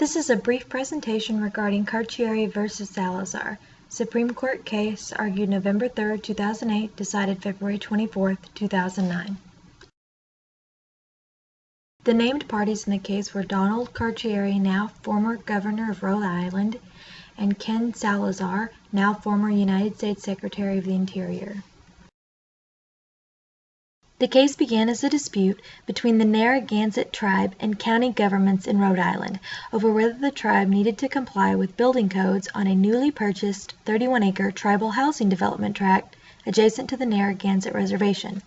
This is a brief presentation regarding Carcieri v. Salazar, Supreme Court case argued November 3, 2008, decided February 24, 2009. The named parties in the case were Donald Carcieri, now former governor of Rhode Island, and Ken Salazar, now former United States Secretary of the Interior. The case began as a dispute between the Narragansett tribe and county governments in Rhode Island over whether the tribe needed to comply with building codes on a newly purchased 31-acre tribal housing development tract adjacent to the Narragansett Reservation.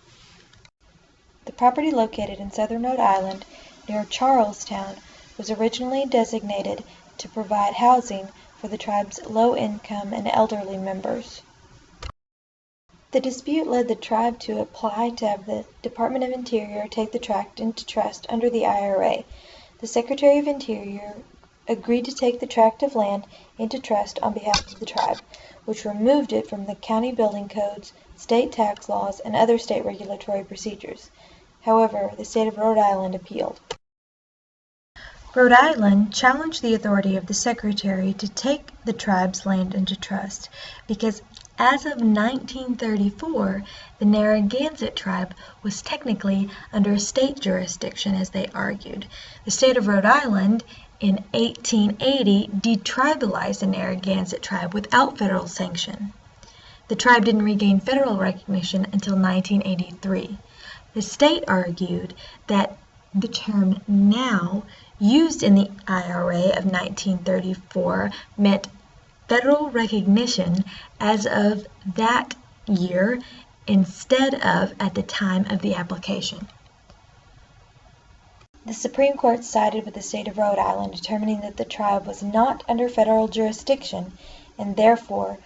The property located in southern Rhode Island near Charlestown was originally designated to provide housing for the tribe's low-income and elderly members. The dispute led the tribe to apply to have the Department of Interior take the tract into trust under the IRA. The Secretary of Interior agreed to take the tract of land into trust on behalf of the tribe, which removed it from the county building codes, state tax laws, and other state regulatory procedures. However, the state of Rhode Island appealed. Rhode Island challenged the authority of the Secretary to take the tribe's land into trust because as of 1934, the Narragansett tribe was technically under state jurisdiction, as they argued. The state of Rhode Island in 1880 detribalized the Narragansett tribe without federal sanction. The tribe didn't regain federal recognition until 1983. The state argued that the term now used in the IRA of 1934 meant federal recognition as of that year instead of at the time of the application. The Supreme Court sided with the state of Rhode Island, determining that the tribe was not under federal jurisdiction and therefore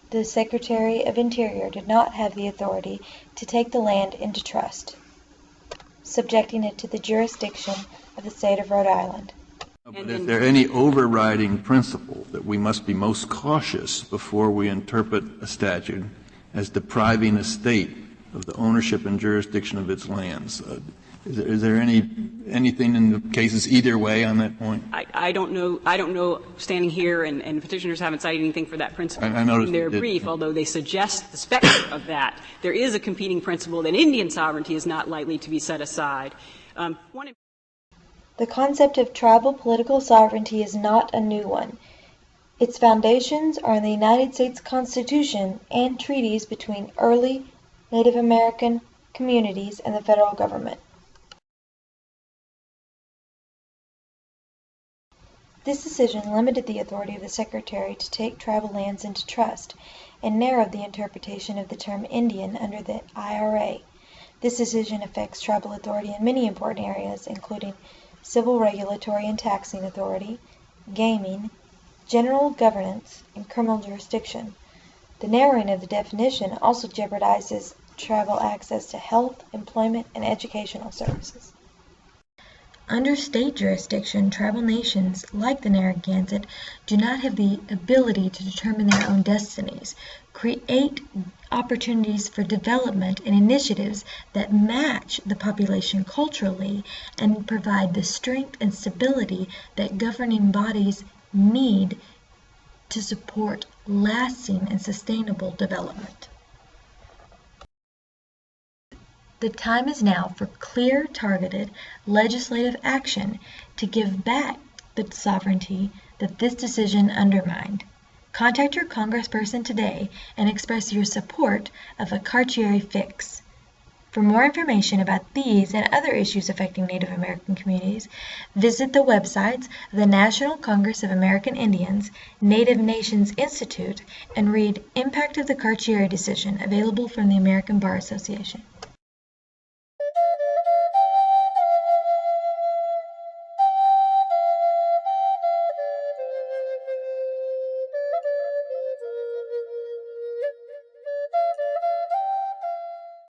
the Secretary of Interior did not have the authority to take the land into trust, subjecting it to the jurisdiction of the state of Rhode Island. But is there any overriding principle that we must be most cautious before we interpret a statute as depriving a state of the ownership and jurisdiction of its lands? Is there anything in the cases either way on that point? I don't know. Standing here, and petitioners haven't cited anything for that principle in their brief, although they suggest the specter of that. There is a competing principle that Indian sovereignty is not likely to be set aside. The concept of tribal political sovereignty is not a new one. Its foundations are in the United States Constitution and treaties between early Native American communities and the federal government. This decision limited the authority of the Secretary to take tribal lands into trust and narrowed the interpretation of the term Indian under the IRA. This decision affects tribal authority in many important areas, including civil regulatory and taxing authority, gaming, general governance, and criminal jurisdiction. The narrowing of the definition also jeopardizes tribal access to health, employment, and educational services. Under state jurisdiction, tribal nations, like the Narragansett, do not have the ability to determine their own destinies, create opportunities for development and initiatives that match the population culturally, and provide the strength and stability that governing bodies need to support lasting and sustainable development. The time is now for clear, targeted legislative action to give back the sovereignty that this decision undermined. Contact your congressperson today and express your support of a Carcieri fix. For more information about these and other issues affecting Native American communities, visit the websites of the National Congress of American Indians, Native Nations Institute, and read Impact of the Carcieri Decision, available from the American Bar Association.